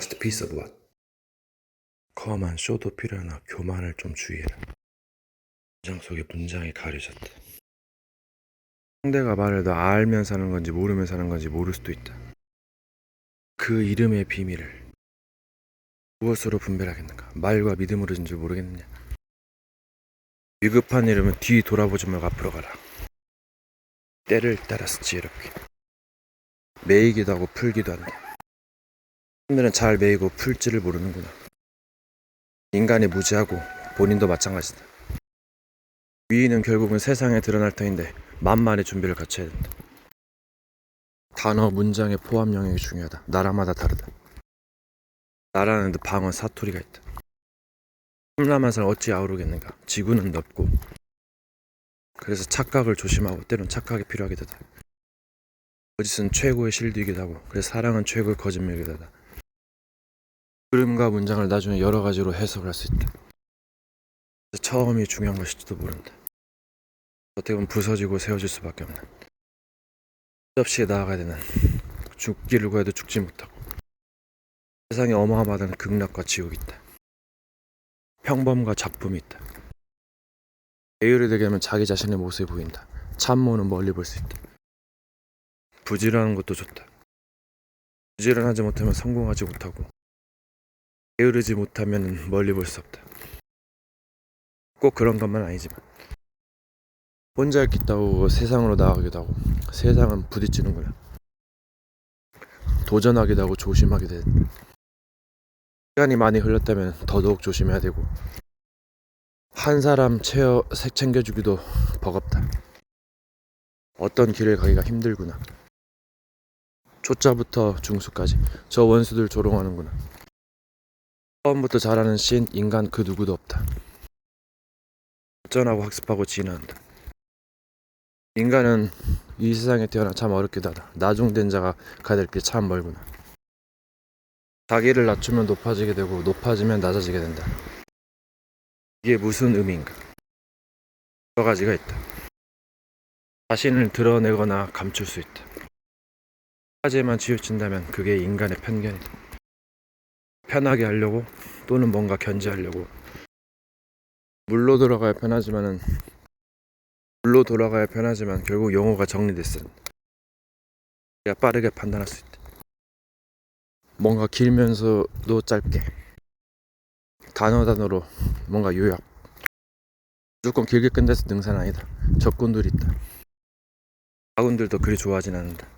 masterpiece of what? 컴한 쇼도 필요하나 교만을 좀 주의해라. 문장 속에 문장이 가려졌다. 상대가 말을 더 알면서 하는 건지 모르면서 하는 건지 모를 수도 있다. 그 이름의 비밀을 무엇으로 분별하겠는가? 말과 믿음으로 진 줄 모르겠느냐? 위급한 이름은 뒤 돌아보지 말고 앞으로 가라. 때를 따라서 지혜롭게 매이기도 하고 풀기도 한다. 사람들은 잘 매이고 풀지를 모르는구나. 인간이 무지하고 본인도 마찬가지다. 위인은 결국은 세상에 드러날 터인데 만만의 준비를 갖춰야 된다. 단어, 문장의 포함 영역이 중요하다. 나라마다 다르다. 나라는 방언 사투리가 있다. 험난한 산 어찌 아우르겠는가. 지구는 넓고 그래서 착각을 조심하고 때론 착각이 필요하기도 하다. 거짓은 최고의 실드이기도 하고 그래서 사랑은 최고의 거짓말이기도 하다. 그림과 문장을 나중에 여러 가지로 해석할 수 있다. 그래서 처음이 중요한 것일지도 모른다. 어떻게 보면 부서지고 세워질 수밖에 없는 끝없이 나아가야 되는 죽기를 구해도 죽지 못하고 세상에 어마어마한 극락과 지옥이 있다. 평범과 작품이 있다. 예의를 되게 하면 자기 자신의 모습이 보인다. 참모는 멀리 볼 수 있다. 부지런한 것도 좋다. 부지런하지 못하면 성공하지 못하고 게으르지 못하면 멀리 볼 수 없다. 꼭 그런 것만 아니지만 혼자 있다고 세상으로 나가기도 하고 세상은 부딪히는구나. 도전하기도 하고 조심하기도 된다. 시간이 많이 흘렀다면 더더욱 조심해야 되고 한 사람 챙겨주기도 버겁다. 어떤 길을 가기가 힘들구나. 초짜부터 중수까지 저 원수들 조롱하는구나. 처음부터 잘하는 신 인간 그 누구도 없다. 발전하고 학습하고 진화한다. 인간은 이 세상에 태어나 참 어렵기도 하다. 나중된 자가 가야 될 길 참 멀구나. 자기를 낮추면 높아지게 되고 높아지면 낮아지게 된다. 이게 무슨 의미인가? 여러 가지가 있다. 자신을 드러내거나 감출 수 있다. 한 가지에만 치우친다면 그게 인간의 편견이다. 편하게 하려고 또는 뭔가 견제하려고 물로 돌아가야 편하지만 결국 용어가 정리됐어. 우리가 빠르게 판단할 수 있다. 뭔가 길면서도 짧게 단어로 뭔가 요약. 무조건 길게 끝내서 능사는 아니다. 적군들이 있다. 아군들도 그리 좋아하진 않는다.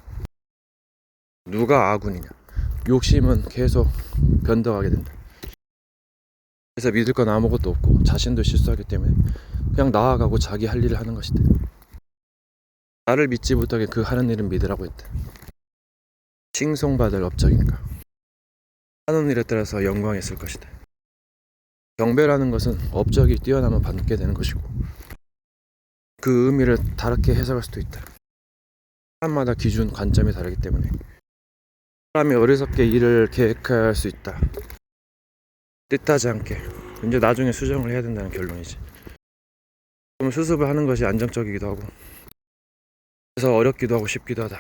누가 아군이냐? 욕심은 계속 변덕하게 된다. 그래서 믿을 건 아무것도 없고 자신도 실수하기 때문에 그냥 나아가고 자기 할 일을 하는 것이다. 나를 믿지 못하게 그 하는 일은 믿으라고 했다. 칭송받을 업적인가? 하는 일에 따라서 영광이 있을 것이다. 경배라는 것은 업적이 뛰어나면 받게 되는 것이고 그 의미를 다르게 해석할 수도 있다. 사람마다 기준, 관점이 다르기 때문에 사람이 어리석게 일을 계획할 수 있다. 뜻하지 않게 이제 나중에 수정을 해야 된다는 결론이지. 그럼 수습을 하는 것이 안정적이기도 하고 그래서 어렵기도 하고 쉽기도 하다.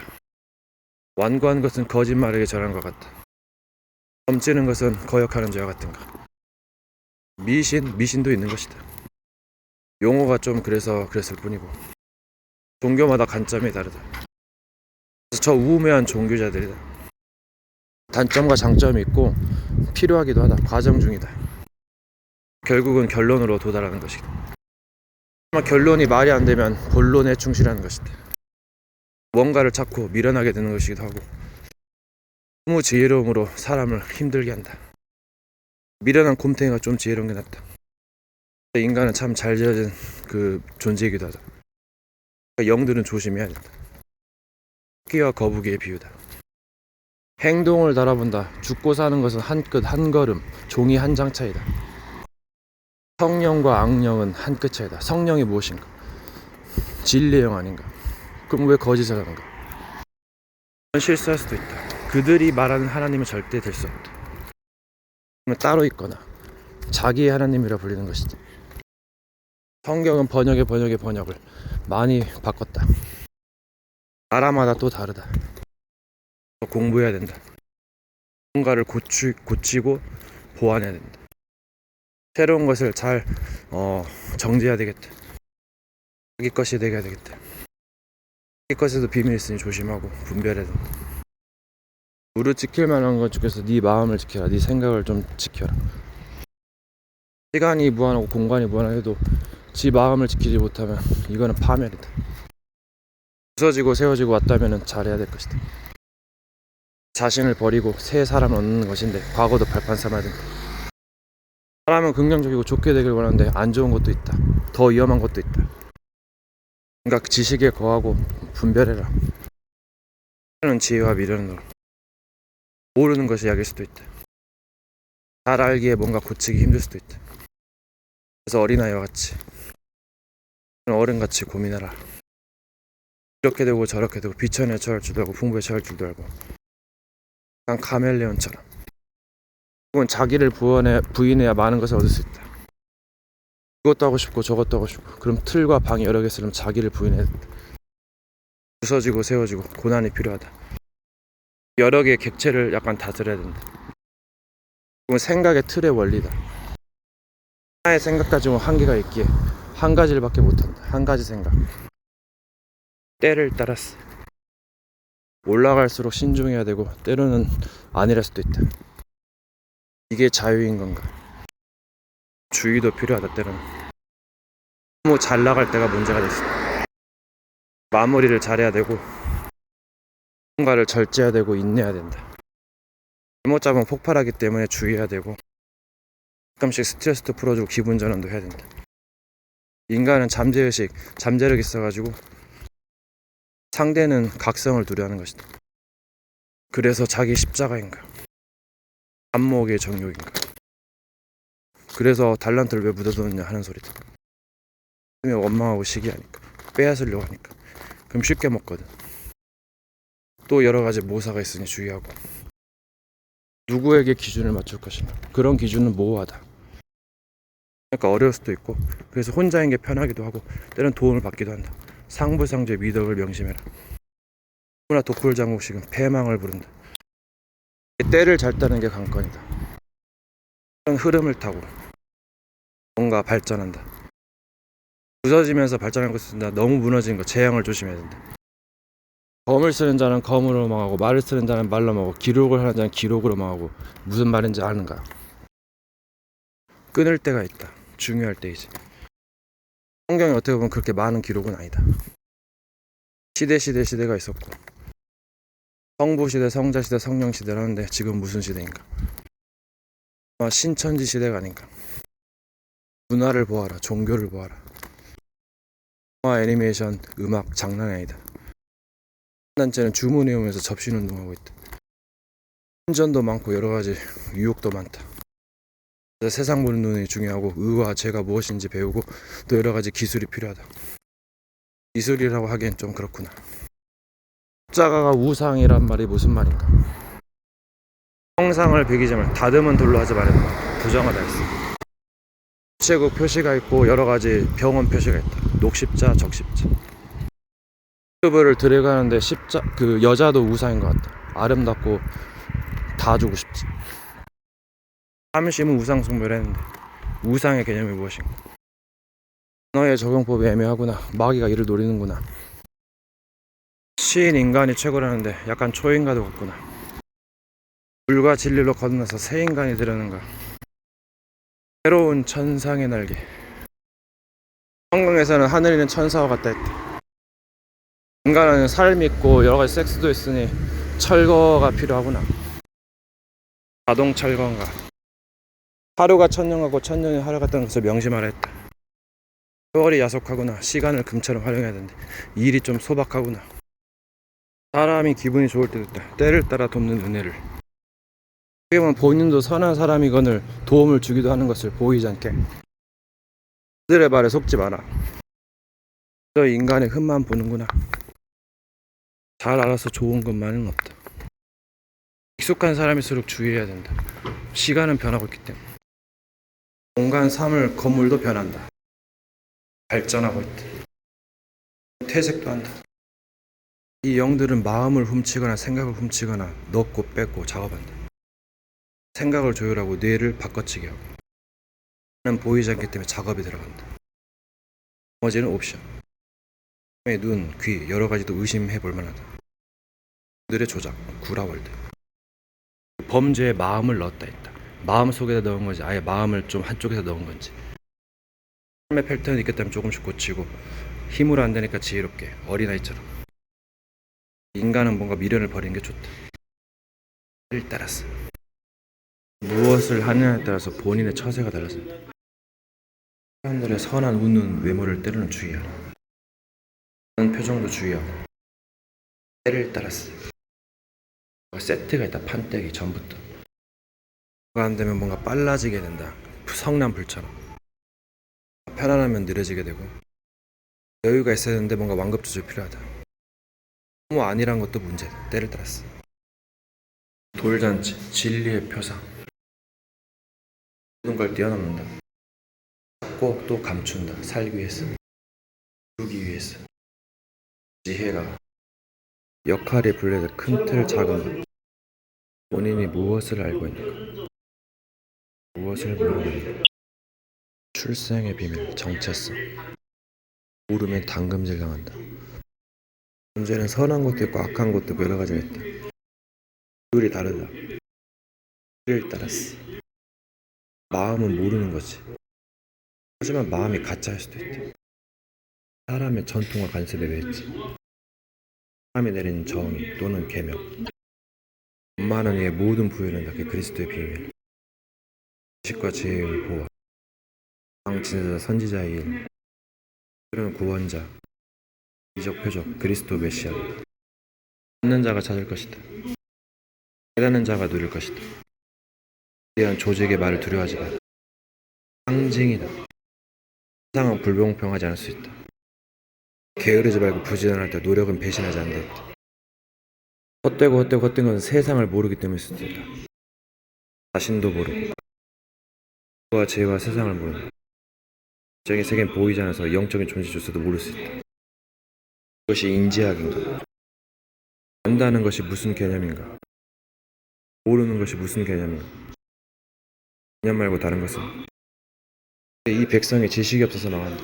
완고한 것은 거짓말에게 절한 것 같다. 점찌는 것은 거역하는 죄와 같은가. 미신도 있는 것이다. 용어가 좀 그랬을 뿐이고 종교마다 관점이 다르다. 그래서 저 우매한 종교자들이다. 단점과 장점이 있고 필요하기도 하다. 과정 중이다. 결국은 결론으로 도달하는 것이다. 결론이 말이 안 되면 본론에 충실하는 것이다. 뭔가를 찾고 미련하게 되는 것이기도 하고 너무 지혜로움으로 사람을 힘들게 한다. 미련한 곰탱이가 좀 지혜로운 게 낫다. 인간은 참 잘 지어진 그 존재이기도 하다. 그러니까 영들은 조심해야 된다. 토끼와 거북이의 비유다. 행동을 달아본다. 죽고 사는 것은 한 끗 한 걸음, 종이 한 장 차이다. 성령과 악령은 한 끗 차이다. 성령이 무엇인가? 진리의 영 아닌가? 그럼 왜 거짓을 하는가? 실수할 수도 있다. 그들이 말하는 하나님은 절대 될 수 없다. 따로 있거나 자기의 하나님이라 불리는 것이지. 성경은 번역을 많이 바꿨다. 나라마다 또 다르다. 공부해야 된다. 뭔가를 고치고 보완해야 된다. 새로운 것을 잘 정제해야 되겠다. 자기 것이 되게 해야 되겠다. 자기 것에도 비밀이 있으니 조심하고 분별해야 된다. 무릇 지킬 만한 것 중에서 네 마음을 지켜라. 네 생각을 좀 지켜라. 시간이 무한하고 공간이 무한해도 지 마음을 지키지 못하면 이거는 파멸이다. 부서지고 세워지고 왔다면 잘해야 될 것이다. 자신을 버리고 새 사람을 얻는 것인데 과거도 발판 삼아야 된다. 사람은 긍정적이고 좋게 되길 원하는데 안 좋은 것도 있다. 더 위험한 것도 있다. 그러니까 지식에 거하고 분별해라. 는 지혜와 미련으로 모르는 것이 약일 수도 있다. 잘 알기에 뭔가 고치기 힘들 수도 있다. 그래서 어린아이와 같이 어른같이 고민하라. 이렇게 되고 저렇게 되고 비천에 처할 줄도 알고 풍부에 처할 줄도 알고 약간 카멜레온처럼 혹은 자기를 부인해야 많은 것을 얻을 수 있다. 이것도 하고 싶고 저것도 하고 싶고 그럼 틀과 방이 여러 개 있으면 자기를 부인해야 된다. 부서지고 세워지고 고난이 필요하다. 여러 개의 객체를 약간 다스려야 된다. 그건 생각의 틀의 원리다. 하나의 생각 가지고 한계가 있기에 한 가지를 밖에 못한다. 한 가지 생각. 때를 따랐어. 올라갈수록 신중해야 되고 때로는 아니랄 수도 있다. 이게 자유인 건가? 주의도 필요하다. 때로는 너무 잘 나갈 때가 문제가 됐어. 마무리를 잘해야 되고 뭔가를 절제해야 되고 인내해야 된다. 잘못 잡으면 폭발하기 때문에 주의해야 되고 가끔씩 스트레스도 풀어주고 기분 전환도 해야 된다. 인간은 잠재의식, 잠재력이 있어가지고 상대는 각성을 두려워하는 것이다. 그래서 자기 십자가인가? 안목의 정욕인가? 그래서 달란트를 왜 묻어두느냐 하는 소리다. 원망하고 시기하니까 빼앗으려고 하니까 그럼 쉽게 먹거든. 또 여러가지 모사가 있으니 주의하고 누구에게 기준을 맞출 것인가? 그런 기준은 모호하다. 그러니까 어려울 수도 있고 그래서 혼자인 게 편하기도 하고 때론 도움을 받기도 한다. 상부상조의 미덕을 명심해라. 누구나 독불장국식은 패망을 부른다. 때를 잘 따르는 게 관건이다. 그런 흐름을 타고 뭔가 발전한다. 부서지면서 발전하는 것을 쓴다. 너무 무너진 거 재앙을 조심해야 된다. 검을 쓰는 자는 검으로 망하고 말을 쓰는 자는 말로 망하고 기록을 하는 자는 기록으로 망하고 무슨 말인지 아는가? 끊을 때가 있다. 중요할 때이지. 성경이 어떻게 보면 그렇게 많은 기록은 아니다. 시대가 있었고 성부시대, 성자시대, 성령시대라는데 지금 무슨 시대인가? 아마 신천지 시대가 아닌가? 문화를 보아라. 종교를 보아라. 영화, 애니메이션, 음악 장난이 아니다. 단체는 주문해오면서 접신운동하고 있다. 혼전도 많고 여러가지 유혹도 많다. 세상 보는 눈이 중요하고 의와 죄가 무엇인지 배우고 또 여러가지 기술이 필요하다. 기술이라고 하기엔 좀 그렇구나. 십자가가 우상이란 말이 무슨 말인가? 형상을 비기지 말고 다듬은 돌로 하지 말아야 부정하다 했어. 우체국 표시가 있고 여러가지 병원 표시가 있다. 녹십자, 적십자. 유튜브를 들어가는데 그 여자도 우상인 것 같다. 아름답고 다 주고 싶지. 함심은 우상 숭배를 했는데 우상의 개념이 무엇인가? 언어의 적용법이 애매하구나. 마귀가 이를 노리는구나. 시인 인간이 최고라는데 약간 초인가도 같구나. 불과 진리로 거듭나서 새 인간이 되려는가? 새로운 천상의 날개. 성경에서는 하늘이는 천사와 같다 했다. 인간은 삶이 있고 여러가지 섹스도 있으니 철거가 필요하구나. 자동 철거인가? 하루가 천년 같고 천년이 하루 같다는 것을 명심하라 했다. 세월이 야속하구나. 시간을 금처럼 활용해야 되는데 일이 좀 소박하구나. 사람이 기분이 좋을 때도 있다. 때를 따라 돕는 은혜를. 어떻게 보면 본인도 선한 사람이거늘 도움을 주기도 하는 것을 보이지 않게 그들의 말에 속지 마라. 저 인간의 흠만 보는구나. 잘 알아서 좋은 것만은 없다. 익숙한 사람일수록 주의해야 된다. 시간은 변하고 있기 때문에. 공간, 사물, 건물도 변한다. 발전하고 있다. 퇴색도 한다. 이 영들은 마음을 훔치거나 생각을 훔치거나 넣고 뺏고 작업한다. 생각을 조율하고 뇌를 바꿔치기 하고. 나는 보이지 않기 때문에 작업이 들어간다. 나머지는 옵션. 눈, 귀 여러 가지도 의심해 볼 만하다. 들의 조작, 구라월드. 범죄에 마음을 넣었다 했다. 마음 속에다 넣은 건지 아예 마음을 좀 한쪽에다 넣은 건지. 삶의 패턴이 있기 때문에 조금씩 고치고 힘으로 안 되니까 지혜롭게 어린아이처럼. 인간은 뭔가 미련을 버리는 게 좋다. 를 따라서 무엇을 하느냐에 따라서 본인의 처세가 달라진다. 사람들의 선한 웃는 외모를 때로는 주의하라. 그런 표정도 주의하고. 때를 따라서 세트가 있다. 판때기 전부터. 뭐가 안 되면 뭔가 빨라지게 된다. 성남불처럼. 편안하면 느려지게 되고 여유가 있어야 되는데 뭔가 완급 조절 필요하다. 너무 아니란 것도 문제다. 때를 따라서. 돌잔치, 진리의 표상. 모든 걸 뛰어넘는다. 꼭 또 감춘다. 살기 위해서. 이루기 위해서. 지혜가 역할이 분리돼 큰 틀 작은 것. 본인이 무엇을 알고 있는가. 무엇을 모르고 있는가. 출생의 비밀, 정체성. 모르면 당금질 당한다. 문제는 선한 것도 있고 악한 것도 있고 여러 가지가 있다. 비율이 다르다. 비율을 따랐어. 마음은 모르는 거지. 하지만 마음이 가짜일 수도 있다. 사람의 전통과 관습에 의했지. 사람이 내린 정의 또는 계명. 엄마는 이의 모든 부여는 다 그리스도의 비밀. 지식과 지혜의 보화. 왕진자 선지자의 일. 그런 구원자. 이적 표적 그리스도 메시아. 찾는 자가 찾을 것이다. 깨닫는 자가 누릴 것이다. 대한 조직의 말을 두려워하지 마라. 상징이다. 세상은 불공평하지 않을 수 있다. 게으르지 말고 부지런할 때 노력은 배신하지 않는다. 헛되고 헛된 건 세상을 모르기 때문일 수도 있다. 자신도 모르고 그와 죄와 세상을 모른다. 영적인 세계는 보이지 않아서 영적인 존재조차도 모를 수 있다. 그것이 인지학인가? 안다는 것이 무슨 개념인가? 모르는 것이 무슨 개념인가? 개념 말고 다른 것은 이 백성의 지식이 없어서 망한다.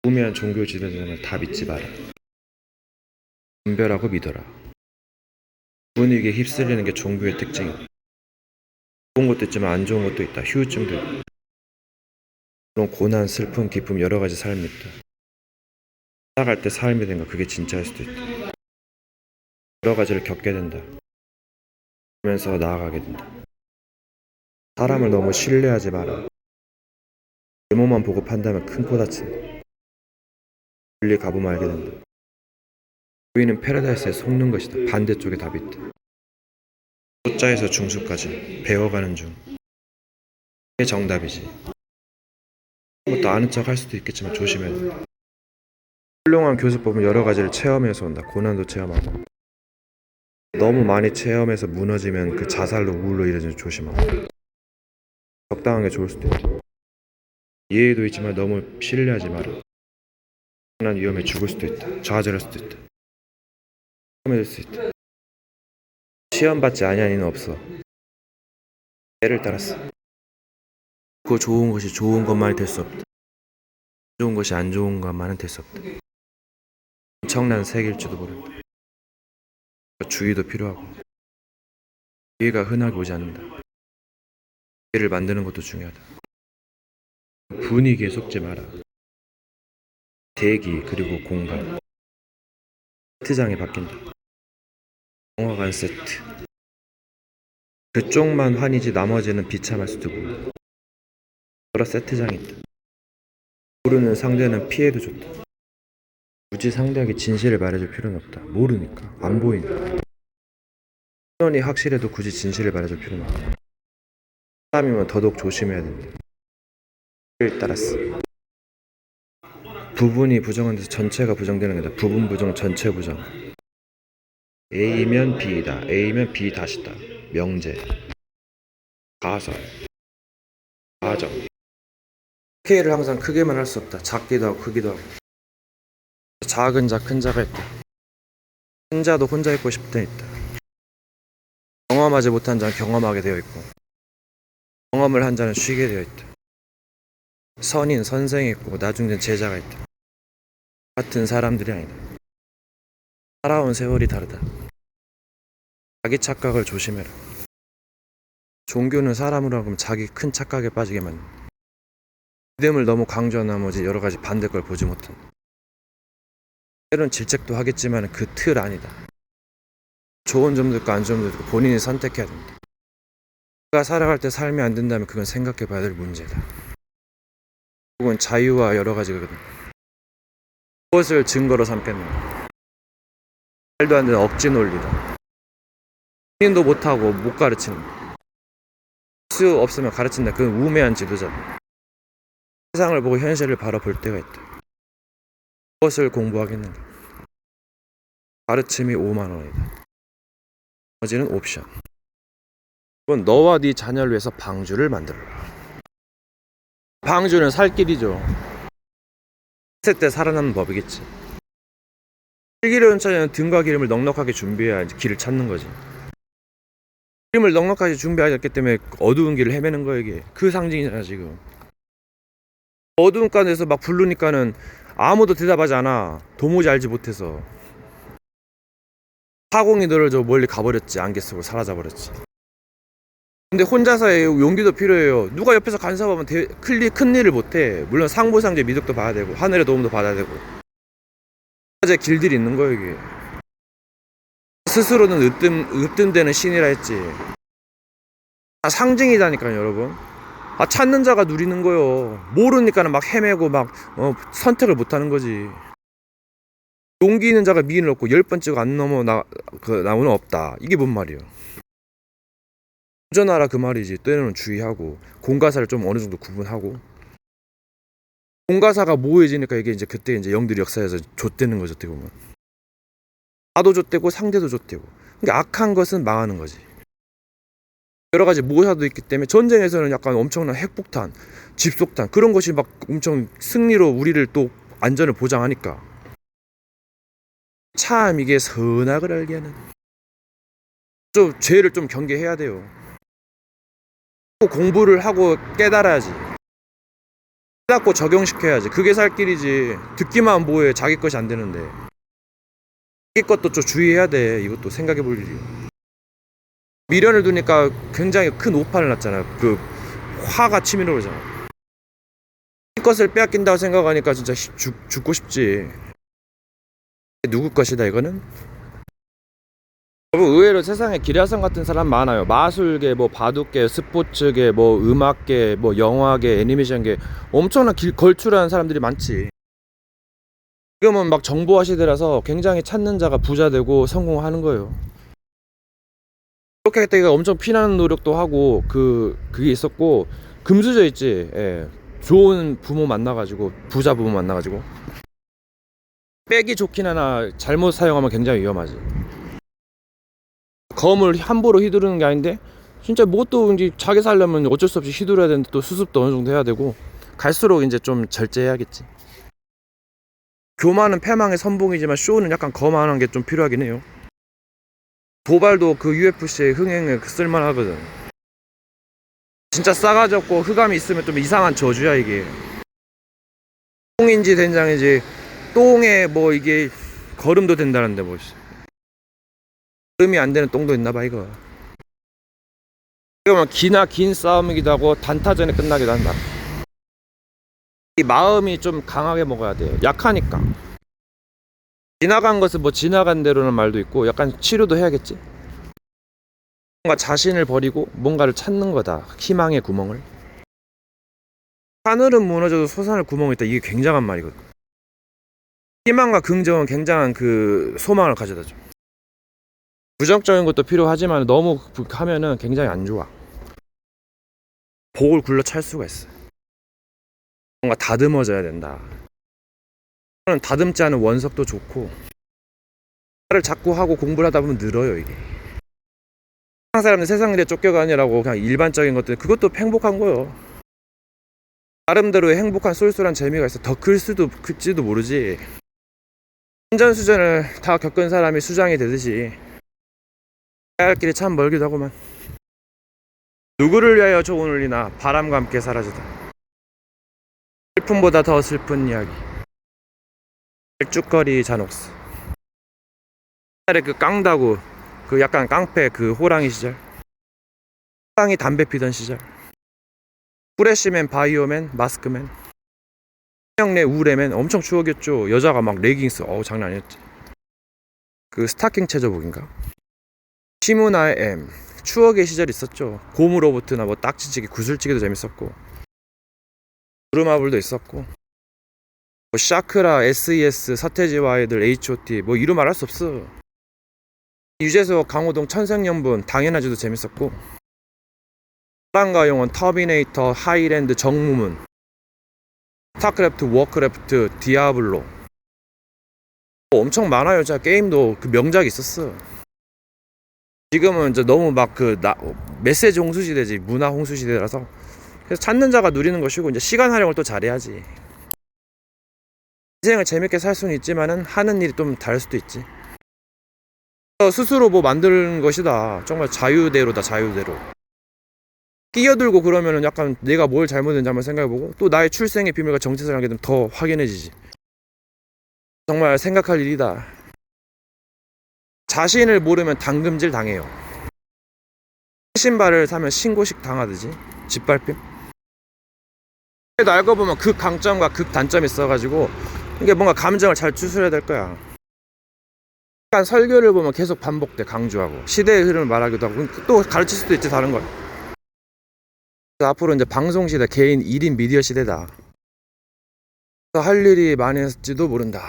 우매한 종교 지도자는 다 믿지 마라. 분별하고 믿어라. 분위기에 휩쓸리는 게 종교의 특징이다. 좋은 것도 있지만 안 좋은 것도 있다. 휴증도 있다. 그런 고난, 슬픔, 기쁨 여러 가지 삶이 있다. 살아갈 때 삶이 된가 그게 진짜일 수도 있다. 여러 가지를 겪게 된다. 그러면서 나아가게 된다. 사람을 너무 신뢰하지 마라. 외모만 보고 판단하면 큰 코 다친다. 분리 가보면 알게 된다. 우리는 패러다이스에 속는 것이다. 반대쪽에 답이 있다. 소자에서 중수까지 배워가는 중. 그게 정답이지. 그것도 아는 척 할 수도 있겠지만 조심해야 된다. 훌륭한 교수법은 여러 가지를 체험해서 온다. 고난도 체험하고. 너무 많이 체험해서 무너지면 그 자살로 우울로 이래서 조심하고. 적당한 게 좋을 수도 있다. 이해도 있지만 너무 신뢰하지 마라. 난 위험해 죽을 수도 있다. 좌절할 수도 있다. 위험해질 수 있다. 시험받지 아니한 이는 없어. 때를 따랐어. 그 좋은 것이 좋은 것만이 될 수 없다. 안 좋은 것이 안 좋은 것만은 될 수 없다. 엄청난 세계일지도 모른다. 주의도 필요하고 기회가 흔하게 오지 않는다. 기회를 만드는 것도 중요하다. 분위기에 속지 마라. 대기 그리고 공간. 세트장이 바뀐다. 영화관 세트. 그쪽만 환이지 나머지는 비참할 수도 있고 여러 세트장이 있다. 모르는 상대는 피해도 좋다. 굳이 상대에게 진실을 말해줄 필요는 없다. 모르니까 안 보이니까. 신원이 확실해도 굳이 진실을 말해줄 필요는 없다. 사람이면 더더욱 조심해야 된다. 를 따랐어. 부분이 부정한 데서 전체가 부정되는 거다. 부분 부정, 전체 부정. A면 B이다. A면 B 다시다. 명제. 가설. 가정. K를 항상 크게만 할 수 없다. 작기도 하고 크기도 하고. 작은 자, 큰 자가 있다. 큰 자도 혼자 있고 싶을 때 있다. 경험하지 못한 자는 경험하게 되어 있고, 경험을 한 자는 쉬게 되어 있다. 선인 선생이 있고 나중된 제자가 있다. 같은 사람들이 아니다. 살아온 세월이 다르다. 자기 착각을 조심해라. 종교는 사람으로 하여금 자기 큰 착각에 빠지게 만든다. 믿음을 너무 강조한 나머지 여러 가지 반대 걸 보지 못한다. 때론 질책도 하겠지만 그 틀 아니다. 좋은 점도 있고 안 좋은 점도 있고 본인이 선택해야 된다. 내가 살아갈 때 삶이 안 된다면 그건 생각해 봐야 될 문제다. 혹은 자유와 여러 가지거든. 무엇을 증거로 삼겠는가? 말도 안 되는 억지 논리다. 본인도 못하고 못 가르치는 수 없으면 가르친다. 그건 우매한 지도자다. 세상을 보고 현실을 바라볼 때가 있다. 무엇을 공부하겠는가? 가르침이 5만 원이다. 나머지는 옵션. 그건 너와 네 자녀를 위해서 방주를 만들어라. 방주는 살 길이죠. 했을 때 살아남는 법이겠지. 길을 찾으면 등과 기름을 넉넉하게 준비해야 이제 길을 찾는 거지. 기름을 넉넉하게 준비하기 때문에 어두운 길을 헤매는 거야 이게. 그 상징이잖아 지금. 어두운 간에서 막 부르니까는 아무도 대답하지 않아. 도무지 알지 못해서. 화공이 너를 저 멀리 가버렸지. 안개 속으로 사라져버렸지. 근데 혼자서의 용기도 필요해요. 누가 옆에서 간섭하면 큰 일을 못해. 물론 상부상제 미덕도 봐야 되고 하늘의 도움도 받아야 되고 이제 길들이 있는 거예요 이게. 스스로는 으뜸되는 신이라 했지. 상징이다니까요 여러분. 찾는 자가 누리는 거요. 모르니까는 막 헤매고 막 선택을 못하는 거지. 용기 있는 자가 미인을 얻고 10번째가 안 넘어 나오는 없다. 이게 뭔 말이에요? 도전하라 그 말이지. 때로는 주의하고 공과사를 좀 어느 정도 구분하고. 공과사가 모호해지니까 이게 이제 그때 이제 영들이 역사에서 좆되는 거죠. 어떻게 보면 나도 좆되고 상대도 좆되고. 그러니까 악한 것은 망하는 거지. 여러 가지 모사도 있기 때문에 전쟁에서는 약간 엄청난 핵폭탄, 집속탄 그런 것이 막 엄청 승리로 우리를 또 안전을 보장하니까 참 이게 선악을 알게 하는 좀 죄를 좀 경계해야 돼요. 공부를 하고 깨달아야지. 깨닫고 적용시켜야지. 그게 살 길이지. 듣기만 뭐해. 자기 것이 안 되는데. 자기 것도 좀 주의해야 돼. 이것도 생각해 볼 일이요. 미련을 두니까 굉장히 큰 오판을 났잖아. 그 화가 치밀어 오잖아. 자기 것을 빼앗긴다고 생각하니까 진짜 죽고 싶지. 누구 것이다 이거는? 여러분 의외로 세상에 기라성 같은 사람 많아요. 마술계, 뭐 바둑계, 스포츠계, 뭐 음악계, 뭐 영화계, 애니메이션계 엄청난 걸출한 사람들이 많지. 지금은 막 정보화 시대라서 굉장히 찾는 자가 부자 되고 성공하는 거예요. 그렇게 했다가 엄청 피나는 노력도 하고 그게 있었고 금수저 있지. 예. 좋은 부모 만나가지고 부자 부모 만나가지고 빼기 좋긴 하나 잘못 사용하면 굉장히 위험하지. 검을 함부로 휘두르는 게 아닌데 진짜 뭣도 이제 자기 살려면 어쩔 수 없이 휘두르야 되는데 또 수습도 어느 정도 해야 되고 갈수록 이제 좀 절제해야겠지. 교만은 패망의 선봉이지만 쇼는 약간 거만한 게 좀 필요하긴 해요. 도발도 그 UFC의 흥행에 쓸만하거든. 진짜 싸가지 없고 흑암이 있으면 좀 이상한 저주야 이게. 똥인지 된장인지 똥에 뭐 이게 거름도 된다는데 뭐 걸음이 안 되는 똥도 있나봐 이거. 이거 긴 싸움이기도 하고 단타전에 끝나기도 한다. 이 마음이 좀 강하게 먹어야 돼요. 약하니까. 지나간 것은 뭐 지나간 대로는 말도 있고 약간 치료도 해야겠지. 뭔가 자신을 버리고 뭔가를 찾는 거다. 희망의 구멍을. 하늘은 무너져도 솟아날 구멍이 있다. 이게 굉장한 말이거든. 희망과 긍정은 굉장한 그 소망을 가져다 줘. 부정적인 것도 필요하지만 너무 하면은 굉장히 안 좋아. 복을 굴러 찰 수가 있어. 뭔가 다듬어져야 된다. 다듬지 않은 원석도 좋고 를 자꾸 하고 공부를 하다 보면 늘어요 이게. 세상 사람들 세상 일에 쫓겨가느라고 그냥 일반적인 것들 그것도 행복한 거요. 나름대로의 행복한 쏠쏠한 재미가 있어. 더 클지도 모르지. 선전수전을 다 겪은 사람이 수장이 되듯이 가야 할 길이 참 멀기도 하고만. 누구를 위하여 좋은 울리나 바람과 함께 사라지다. 슬픔보다 더 슬픈 이야기. 일쭉거리 잔혹스. 옛날에 그 깡다구, 그 약간 깡패 그 호랑이 시절, 호랑이 담배 피던 시절, 프레시맨, 바이오맨, 마스크맨, 형내 우레맨 엄청 추억이었죠. 여자가 막 레깅스, 장난 아니었지. 그 스타킹 체조복인가? 시무나의 M, 추억의 시절 있었죠. 고무로보트나 뭐 딱지치기, 구슬치기도 재밌었고, 부루마블도 있었고, 뭐 샤크라, SES, 서태지와 아이들, H.O.T 뭐 이루 말할 수 없어. 유재석, 강호동, 천생연분 당연하지도 재밌었고, 사랑과 영혼, 터미네이터, 하이랜드, 정무문, 스타크래프트, 워크래프트, 디아블로 뭐 엄청 많아요. 진짜 게임도 그 명작이 있었어. 지금은 이제 너무 막 메시지 홍수 시대지, 문화 홍수 시대라서. 그래서 찾는 자가 누리는 것이고, 이제 시간 활용을 또 잘해야지. 인생을 재밌게 살 수는 있지만은 하는 일이 좀 다를 수도 있지. 스스로 뭐 만드는 것이다. 정말 자유대로다, 자유대로. 끼어들고 그러면은 약간 내가 뭘 잘못했는지 한번 생각해보고, 또 나의 출생의 비밀과 정체성을 알게 되면 더 확인해지지. 정말 생각할 일이다. 자신을 모르면 당금질 당해요. 신발을 사면 신고식 당하듯이 짓밟힘. 그래도 알고 보면 극 강점과 극 단점이 있어가지고 이게 뭔가 감정을 잘 추스려야 될 거야. 약간 설교를 보면 계속 반복돼. 강조하고 시대의 흐름을 말하기도 하고 또 가르칠 수도 있지, 다른 걸. 앞으로 이제 방송 시대, 개인 1인 미디어 시대다. 할 일이 많을지도 모른다.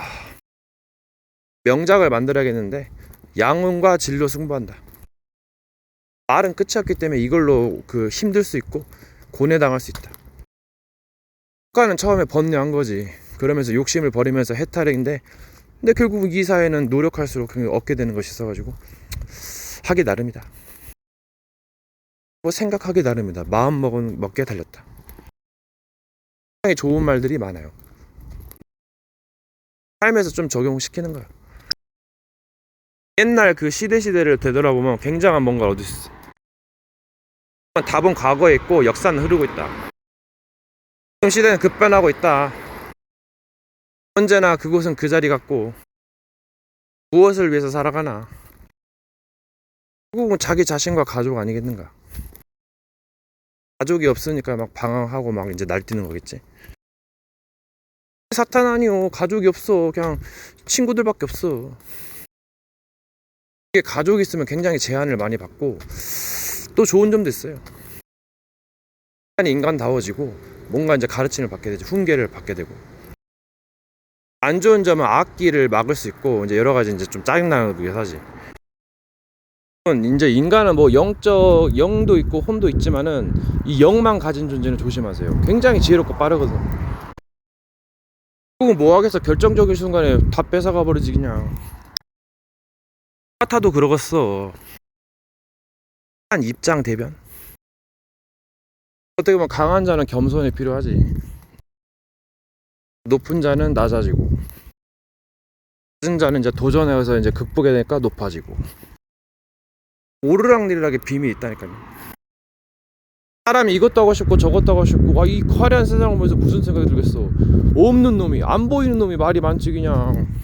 명작을 만들어야겠는데 양음과 질로 승부한다. 말은 끝이 없기 때문에 이걸로 힘들 수 있고 고뇌당할 수 있다. 국가는 처음에 번뇌한 거지. 그러면서 욕심을 버리면서 해탈인데, 근데 결국 이 사회는 노력할수록 얻게 되는 것이 있어가지고 하기 나름이다. 뭐 생각하기 나름이다. 마음 먹게 달렸다. 굉장히 좋은 말들이 많아요. 삶에서 좀 적용시키는 거야. 옛날 그 시대를 되돌아보면 굉장한 뭔가를 얻을 수 있어. 답은 과거에 있고 역사는 흐르고 있다. 지금 시대는 급변하고 있다. 언제나 그곳은 그 자리 같고, 무엇을 위해서 살아가나? 결국은 자기 자신과 가족 아니겠는가? 가족이 없으니까 막 방황하고 막 이제 날뛰는 거겠지. 사탄 아니요. 가족이 없어. 그냥 친구들밖에 없어. 이게 가족이 있으면 굉장히 제한을 많이 받고 또 좋은 점도 있어요. 인간다워지고 뭔가 이제 가르침을 받게 되죠. 훈계를 받게 되고. 안 좋은 점은 악기를 막을 수 있고 이제 여러 가지 이제 좀 짜증나는 게 사실. 이제 인간은 뭐 영도 있고 혼도 있지만은 이 영만 가진 존재는 조심하세요. 굉장히 지혜롭고 빠르거든. 그건 뭐 하겠어. 결정적인 순간에 다 뺏어가 버리지 그냥. 타도 그러겠어. 한 입장 대변. 어떻게 보면 강한 자는 겸손이 필요하지. 높은 자는 낮아지고, 낮은 자는 이제 도전해서 이제 극복해야 되니까 높아지고. 오르락내리락의 비밀이 있다니까요. 사람이 이것도 하고 싶고 저것도 하고 싶고, 이 화려한 세상을 보면서 무슨 생각이 들겠어. 없는 놈이, 안 보이는 놈이 말이 많지 그냥.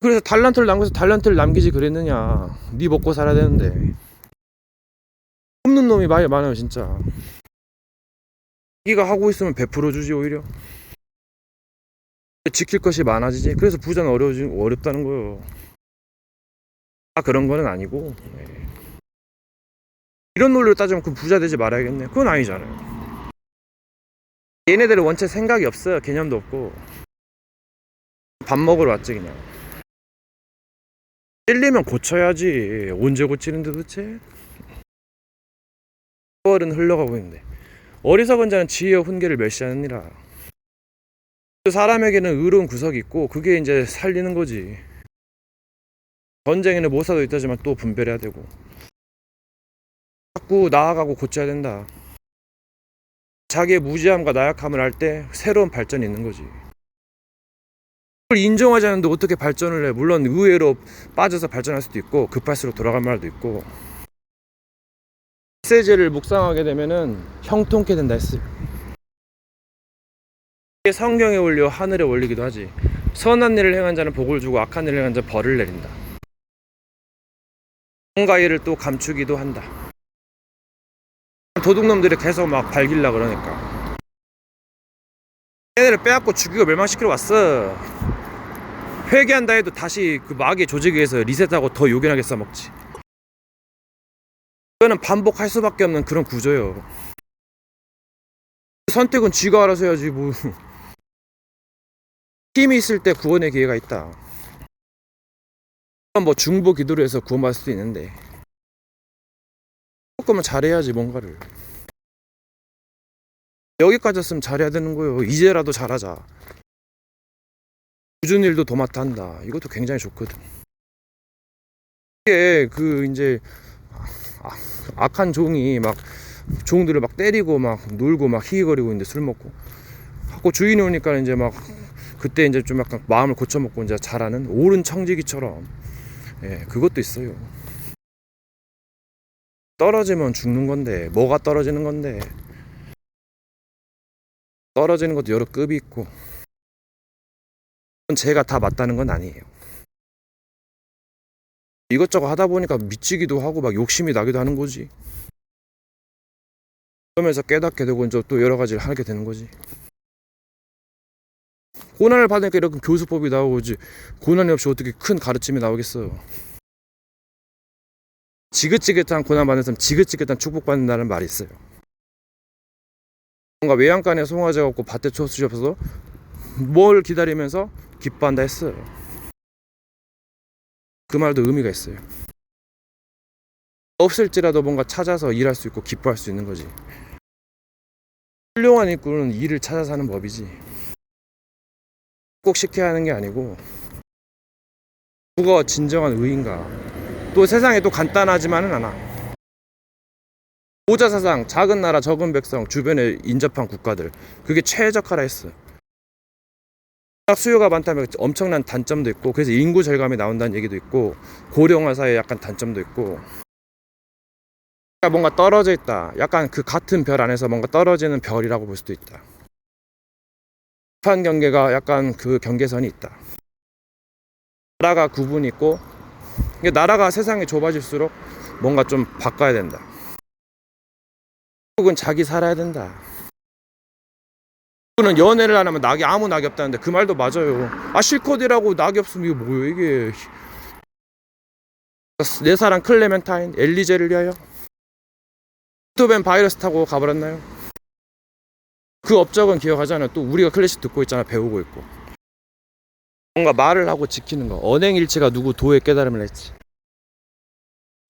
그래서 달란트를 남겨서 달란트를 남기지 그랬느냐. 네 먹고 살아야 되는데. 없는 놈이 말이 많아요 진짜. 자기가 하고 있으면 베풀어 주지 오히려. 지킬 것이 많아지지. 그래서 부자는 어렵다는 거예요. 그런 거는 아니고. 이런 논리로 따지면 그 부자 되지 말아야겠네. 그건 아니잖아요. 얘네들은 원체 생각이 없어요. 개념도 없고. 밥 먹으러 왔지 그냥. 찔리면 고쳐야지. 언제 고치는데 도대체? 세월은 흘러가고 있는데 어리석은 자는 지혜와 훈계를 멸시하느니라. 사람에게는 의로운 구석이 있고 그게 이제 살리는 거지. 전쟁에는 모사도 있다지만 또 분별해야 되고 자꾸 나아가고 고쳐야 된다. 자기의 무지함과 나약함을 알 때 새로운 발전이 있는 거지. 그걸 인정하지 않는데 어떻게 발전을 해. 물론 의외로 빠져서 발전할 수도 있고 급할수록 돌아갈 말도 있고. 메시지를 묵상하게 되면은 형통케 된다 했어요. 이게 성경의 원리와 하늘의 원리기도 하지. 선한 일을 행한 자는 복을 주고 악한 일을 행한 자는 벌을 내린다. 뭔가 일을 또 감추기도 한다. 도둑놈들이 계속 막 발길라 그러니까 얘네를 빼앗고 죽이고 멸망시키러 왔어. 회개한다 해도 다시 그 마귀의 조직에 의해서 리셋하고 더 요긴하게 써먹지. 이거는 반복할 수밖에 없는 그런 구조예요. 선택은 쥐가 알아서 해야지 뭐. 힘이 있을 때 구원의 기회가 있다. 뭐 중보 기도를 해서 구원받을 수도 있는데 조금은 잘해야지 뭔가를. 여기까지 왔으면 잘해야 되는 거예요. 이제라도 잘하자. 굳은 일도 도맡아 한다. 이것도 굉장히 좋거든. 이게 그 이제 악한 종이 막 종들을 막 때리고 막 놀고 막 희희거리고 있는데 술 먹고 자꾸 주인이 오니까 이제 막 그때 이제 좀 약간 마음을 고쳐먹고 이제 잘하는 옳은 청지기처럼. 예, 그것도 있어요. 떨어지면 죽는 건데 뭐가 떨어지는 건데. 떨어지는 것도 여러 급이 있고 제가 다 맞다는 건 아니에요. 이것저것 하다 보니까 미치기도 하고 막 욕심이 나기도 하는 거지. 그러면서 깨닫게 되고 이제 또 여러 가지를 하게 되는 거지. 고난을 받으니까 이렇게 교수법이 나오지. 고난이 없이 어떻게 큰 가르침이 나오겠어. 지긋지긋한 고난 받는 사람 지긋지긋한 축복받는다는 말이 있어요. 뭔가 외양간에 송아지 갖고 밭에 쳐주셔서 뭘 기다리면서 기뻐한다 했어요. 그 말도 의미가 있어요. 없을지라도 뭔가 찾아서 일할 수 있고 기뻐할 수 있는 거지. 훌륭한 일꾼은 일을 찾아서 하는 법이지. 꼭 시켜야 하는 게 아니고 누가 진정한 의인가. 또 세상에 또 간단하지만은 않아. 모자사상, 작은 나라 적은 백성, 주변에 인접한 국가들, 그게 최적화라 했어. 수요가 많다면 엄청난 단점도 있고, 그래서 인구 절감이 나온다는 얘기도 있고, 고령화 사회에 약간 단점도 있고, 뭔가 떨어져 있다. 약간 그 같은 별 안에서 뭔가 떨어지는 별이라고 볼 수도 있다. 판 경계가 약간 그 경계선이 있다. 나라가 구분이 있고, 나라가 세상이 좁아질수록 뭔가 좀 바꿔야 된다. 결국은 자기 살아야 된다. 그는 연애를 안 하면 낙이 아무 낙이 없다는데 그 말도 맞아요. 아 실컷이라고 낙이 없으면 이게 뭐예요 이게. 내 사랑 클레멘타인 엘리제를 위하여. 베토벤 바이러스 타고 가버렸나요? 그 업적은 기억하잖아요. 또 우리가 클래식 듣고 있잖아. 배우고 있고. 뭔가 말을 하고 지키는 거. 언행일치가 누구 도의 깨달음을 했지.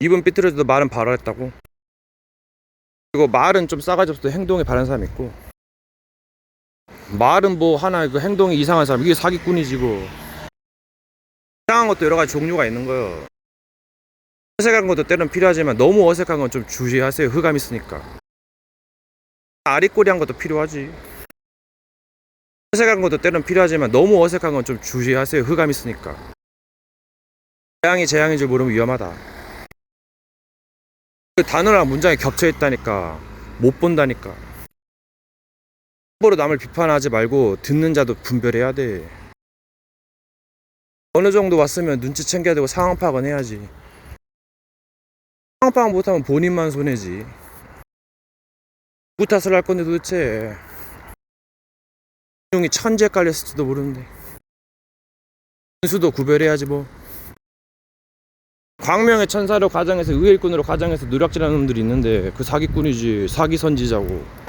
입은 삐뚤어져도 말은 바로 했다고. 그리고 말은 좀 싸가지 없어도 행동이 바른 사람 있고, 말은 뭐 하나 그 행동이 이상한 사람 이게 사기꾼이지. 고 이상한 것도 여러 가지 종류가 있는 거예요. 어색한 것도 때론 필요하지만 너무 어색한 건 좀 주의하세요. 흑암 있으니까. 아리꼬리한 것도 필요하지. 어색한 것도 때론 필요하지만 너무 어색한 건 좀 주의하세요. 흑암 있으니까. 재앙이 재앙인 줄 모르면 위험하다. 그 단어랑 문장이 겹쳐 있다니까. 못 본다니까. 함부로 남을 비판하지 말고 듣는 자도 분별해야 돼. 어느 정도 왔으면 눈치 챙겨야 되고 상황 파악은 해야지. 상황 파악 못하면 본인만 손해지. 누구 탓을 할 건데 도대체. 용이 천재 깔렸을지도 모르는데. 인수도 구별해야지 뭐. 광명의 천사로 가정해서 의일꾼으로 가정해서 누락질하는 놈들이 있는데 그 사기꾼이지. 사기 선지자고.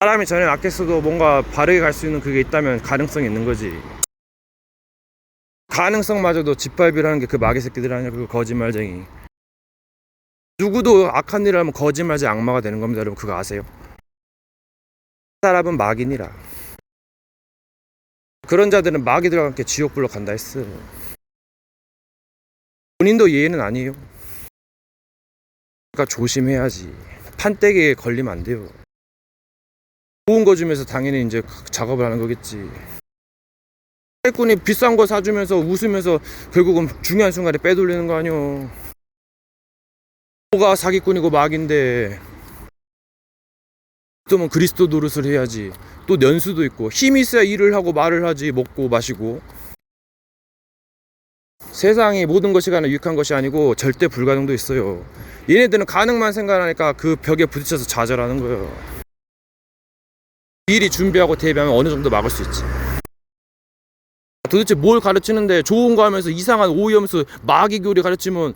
사람이 전에 악했어도 뭔가 바르게 갈 수 있는 그게 있다면 가능성이 있는 거지. 가능성마저도 짓밟이라는 게 그 마귀 새끼들 아니야. 그 거짓말쟁이. 누구도 악한 일을 하면 거짓말쟁이 악마가 되는 겁니다. 여러분 그거 아세요? 사람은 마귀니라. 그런 자들은 마귀들과 함께 지옥불로 간다 했어. 본인도 예의는 아니에요. 그러니까 조심해야지. 판때기에 걸리면 안 돼요. 좋은 거 주면서 당연히 이제 작업을 하는 거겠지. 사기꾼이 비싼 거 사주면서 웃으면서 결국은 중요한 순간에 빼돌리는 거 아니오. 뭐가 사기꾼이고 막인데. 또 뭐 그리스도 노릇을 해야지. 또 연수도 있고 힘이 있어야 일을 하고 말을 하지. 먹고 마시고. 세상이 모든 것이 가는 유익한 것이 아니고 절대 불가능도 있어요. 얘네들은 가능만 생각하니까 그 벽에 부딪혀서 좌절하는 거예요. 미리 준비하고 대비하면 어느 정도 막을 수 있지. 도대체 뭘 가르치는데 좋은 거 하면서 이상한 오염수 마귀 교리 가르치면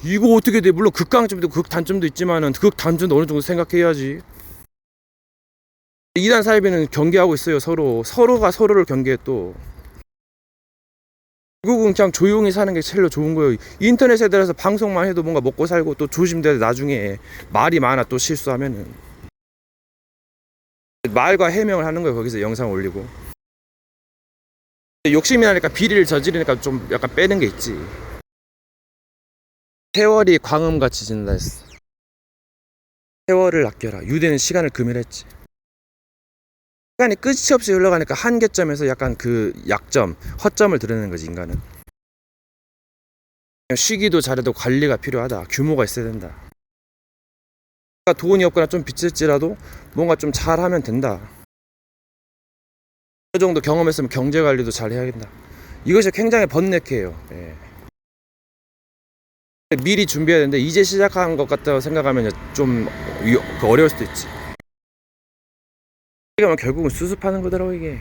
이거 어떻게 돼? 물론 극강점도 극단점도 있지만은 극단점도 어느 정도 생각해야지. 이단 사이비는 경계하고 있어요. 서로가 서로를 경계해. 또 결국은 그냥 조용히 사는 게 제일 좋은 거예요. 인터넷에 들어서 방송만 해도 뭔가 먹고 살고 또 조심돼야 돼. 나중에 말이 많아 또 실수하면은 말과 해명을 하는 거예요. 거기서 영상 올리고 욕심이 나니까 비리를 저지르니까 좀 약간 빼는 게 있지. 세월이 광음같이 지난다 했어. 세월을 아껴라. 유대는 시간을 금일했지. 시간이 끝이 없이 흘러가니까 한계점에서 약간 그 약점, 허점을 드러내는 거지. 인간은 쉬기도 잘해도 관리가 필요하다. 규모가 있어야 된다. 돈이 없거나 좀 빚질지라도 뭔가 좀 잘하면 된다. 어느 정도 경험했으면 경제 관리도 잘 해야 된다. 이것이 굉장히 번뇌해요. 예. 미리 준비해야 되는데 이제 시작한 것 같다고 생각하면 좀 어려울 수도 있지. 그러면 결국은 수습하는 거더라고. 이게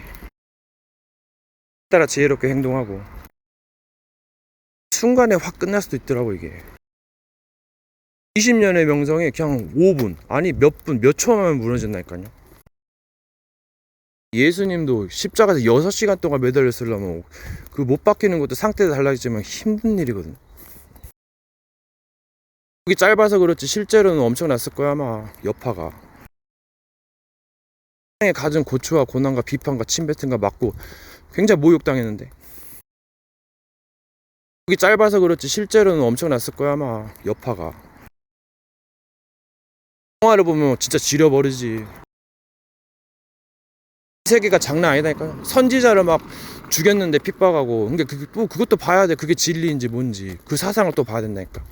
따라 지혜롭게 행동하고 순간에 확 끝날 수도 있더라고. 이게 20년의 명성이 그냥 5분 아니 몇 분 몇 초만 무너진다니까요. 예수님도 십자가에서 6시간 동안 매달렸으려면 그 못 박히는 것도 상태도 달라지지만 힘든 일이거든. 그게 짧아서 그렇지 실제로는 엄청났을 거야 아마. 여파가 세상에 가진 고초와 고난과 비판과 침뱉음과 맞고 굉장히 모욕당했는데 그게 짧아서 그렇지 실제로는 엄청났을 거야 아마. 여파가 영화를 보면 진짜 지려버리지. 세계가 장난 아니다니까. 선지자를 막 죽였는데 핍박하고. 근데 그것도 봐야 돼. 그게 진리인지 뭔지 그 사상을 또 봐야 된다니까.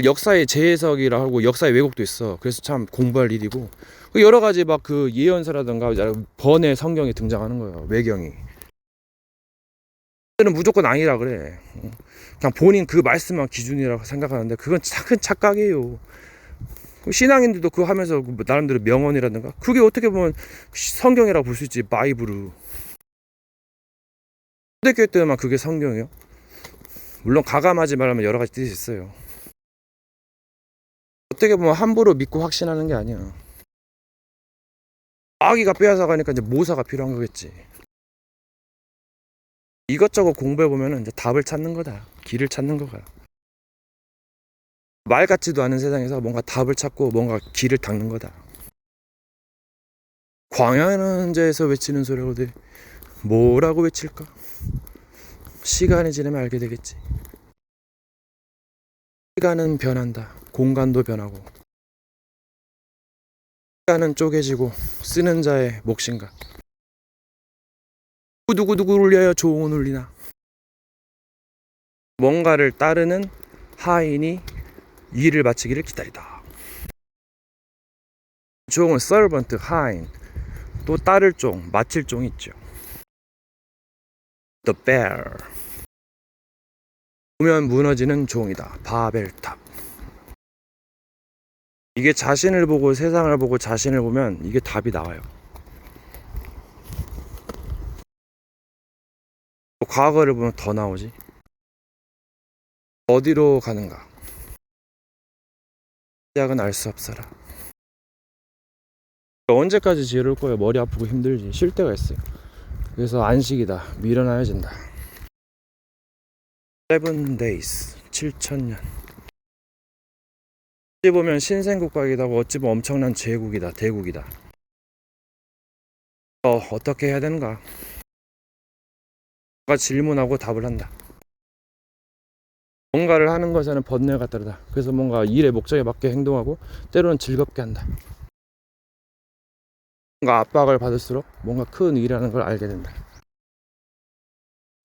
역사의 재해석이라 하고 역사의 왜곡도 있어. 그래서 참 공부할 일이고 여러 가지 막 그 예언서라든가 번외 성경이 등장하는 거예요. 외경이 는 무조건 아니라 그래. 그냥 본인 그 말씀만 기준이라고 생각하는데 그건 큰 착각이에요. 신앙인들도 그거 하면서 나름대로 명언이라든가 그게 어떻게 보면 성경이라고 볼 수 있지. 바이블을 초대교회 때만 그게 성경이요? 물론 가감하지 말라면 여러 가지 뜻이 있어요. 어떻게 보면 함부로 믿고 확신하는 게 아니야. 아기가 빼앗아 가니까 이제 모사가 필요한 거겠지. 이것저것 공부해 보면은 이제 답을 찾는 거다. 길을 찾는 거가. 말 같지도 않은 세상에서 뭔가 답을 찾고 뭔가 길을 닦는 거다. 광야는 자에서 외치는 소리라고 돼. 뭐라고 외칠까? 시간이 지나면 알게 되겠지. 시간은 변한다. 공간도 변하고 시간은 쪼개지고 쓰는 자의 몫인가. 누구 울려야 종은 울리나. 뭔가를 따르는 하인이 일을 마치기를 기다리다. 종은 servant, 하인. 또 따를 종, 마칠 종이 있죠. The bear. 보면 무너지는 종이다. 바벨탑. 이게 자신을 보고 세상을 보고 자신을 보면 이게 답이 나와요. 과거를 보면 더 나오지. 어디로 가는가? 시작은 알 수 없어라. 언제까지 지혜로울 거예요? 머리 아프고 힘들지. 쉴 때가 있어요. 그래서 안식이다. 밀어놔야 된다. 7 days 7,000년. 어찌 보면 신생국가이기도 하고 어찌 보면 엄청난 제국이다. 대국이다. 어떻게 해야 되는가? 질문하고 답을 한다. 뭔가를 하는 것에는 번뇌가 따르다. 그래서 뭔가 일의 목적에 맞게 행동하고 때로는 즐겁게 한다. 뭔가 압박을 받을수록 뭔가 큰 일이라는 걸 알게 된다.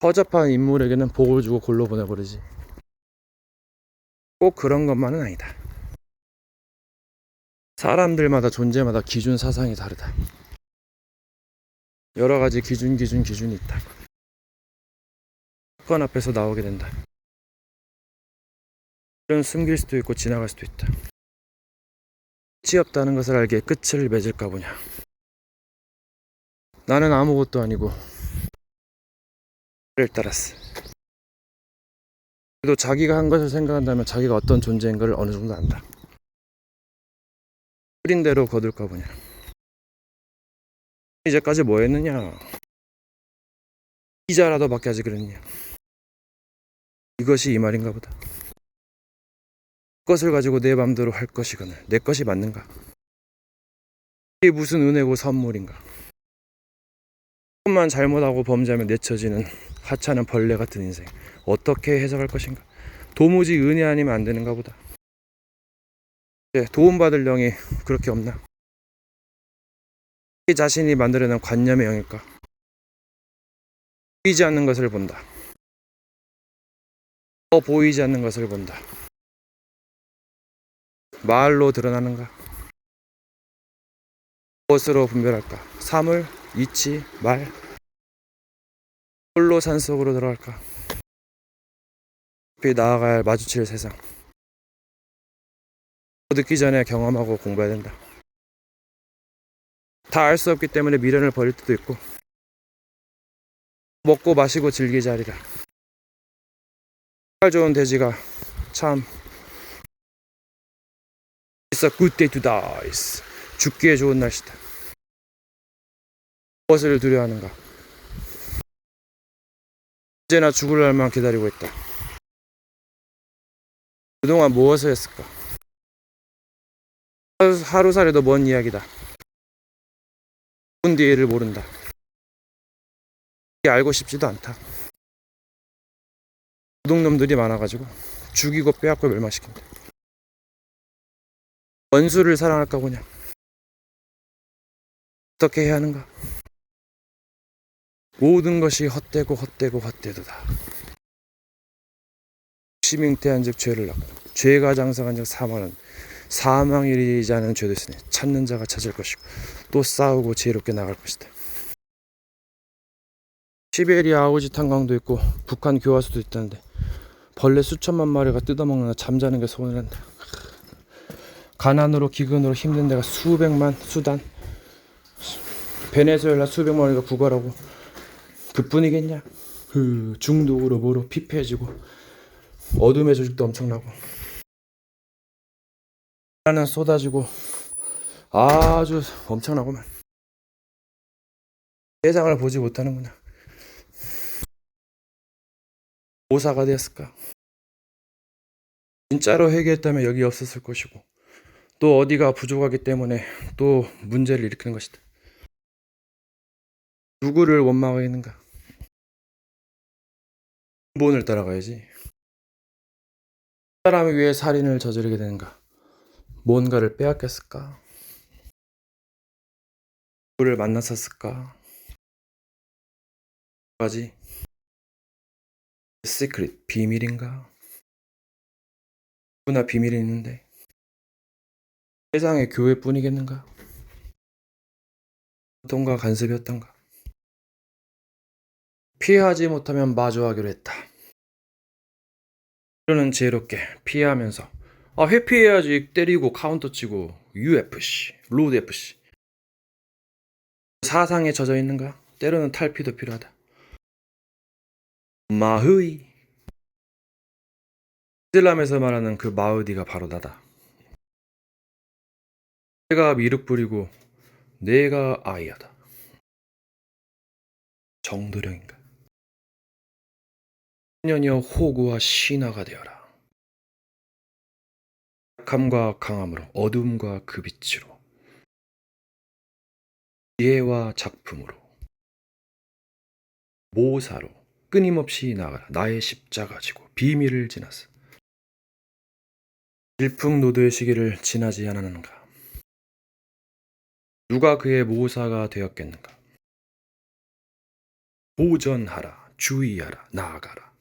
허접한 인물에게는 복을 주고 골로 보내버리지. 꼭 그런 것만은 아니다. 사람들마다 존재마다 기준 사상이 다르다. 여러 가지 기준이 있다. 사건 앞에서 나오게 된다. 끝은 숨길 수도 있고 지나갈 수도 있다. 끝이 없다는 것을 알기에 끝을 맺을까 보냐. 나는 아무것도 아니고 를 따랐어. 그래도 자기가 한 것을 생각한다면 자기가 어떤 존재인가를 어느 정도 안다. 흐린 대로 거둘까 보냐. 이제까지 뭐 했느냐. 기자라도 밖에 하지 그랬냐. 이것이 이 말인가 보다. 것을 가지고 내 맘대로 할 것이거늘 내 것이 맞는가. 이게 무슨 은혜고 선물인가. 조금만 잘못하고 범죄하면 내쳐지는 하찮은 벌레 같은 인생, 어떻게 해석할 것인가. 도무지 은혜 아니면 안 되는가 보다. 도움받을 영이 그렇게 없나. 자신이 만들어낸 관념의 영일까. 보이지 않는 것을 본다. 보이지 않는 것을 본다. 말로 드러나는가. 무엇으로 분별할까. 사물, 이치, 말. 홀로 산속으로 들어갈까. 깊이 나아갈 마주칠 세상. 듣기 전에 경험하고 공부해야 된다. 다 알 수 없기 때문에 미련을 버릴 때도 있고, 먹고 마시고 즐기자 하리라. 정말 좋은 돼지가 참 It's a good day to die. 죽기에 좋은 날씨다. 무엇을 두려워하는가. 언제나 죽을 날만 기다리고 있다. 그동안 무엇을 했을까. 하루살이도 먼 이야기다. 죽은 뒤를 모른다. 알고 싶지도 않다. 도둑놈들이 많아가지고 죽이고 빼앗고 멸망시킨다. 원수를 사랑할까 보냐. 어떻게 해야 하는가. 모든 것이 헛되도다. 시민태한 즉 죄를 낳고 죄가 장성한 즉 사망은 사망이 이르지 않은 죄도 있으니 찾는 자가 찾을 것이고 또 싸우고 지혜롭게 나갈 것이다. 시베리아 아우지탄 강도 있고 북한 교화수도 있다는데 벌레 수천만 마리가 뜯어먹는 잠자는 게 소원을 한다. 가난으로 기근으로 힘든 데가 수백만 수단 베네수엘라 수백만 마리가 구걸하고 그뿐이겠냐. 중독으로 뭐로 피폐해지고 어둠의 조직도 엄청나고 하나는 쏟아지고 아주 엄청나구만. 세상을 보지 못하는구나. 모사가 되었을까. 진짜로 회개했다면 여기 없었을 것이고 또 어디가 부족하기 때문에 또 문제를 일으키는 것이다. 누구를 원망하겠는가. 근본을 따라가야지. 사람을 위해 살인을 저지르게 되는가. 뭔가를 빼앗겼을까. 누구를 만났었을까. 까지 시크릿 비밀인가. 누구나 비밀이 있는데 세상의 교회뿐이겠는가. 고통과 간섭이었던가. 피하지 못하면 마주하기로 했다. 그는 지혜롭게 피하면서 회피해야지. 때리고 카운터 치고 UFC, 로드 FC. 사상에 젖어 있는가? 때로는 탈피도 필요하다. 마흐이. 이슬람에서 말하는 그 마흐디가 바로 나다. 내가 미륵 부리고 내가 아이하다. 정도령인가? 년이여 호구와 신하가 되어라. 약함과 강함으로 어둠과 그 빛으로 지혜와 작품으로 모사로 끊임없이 나가라. 나의 십자가 지고 비밀을 지나서 질풍노도의 시기를 지나지 않았는가. 누가 그의 모사가 되었겠는가. 도전하라. 주의하라, 나아가라.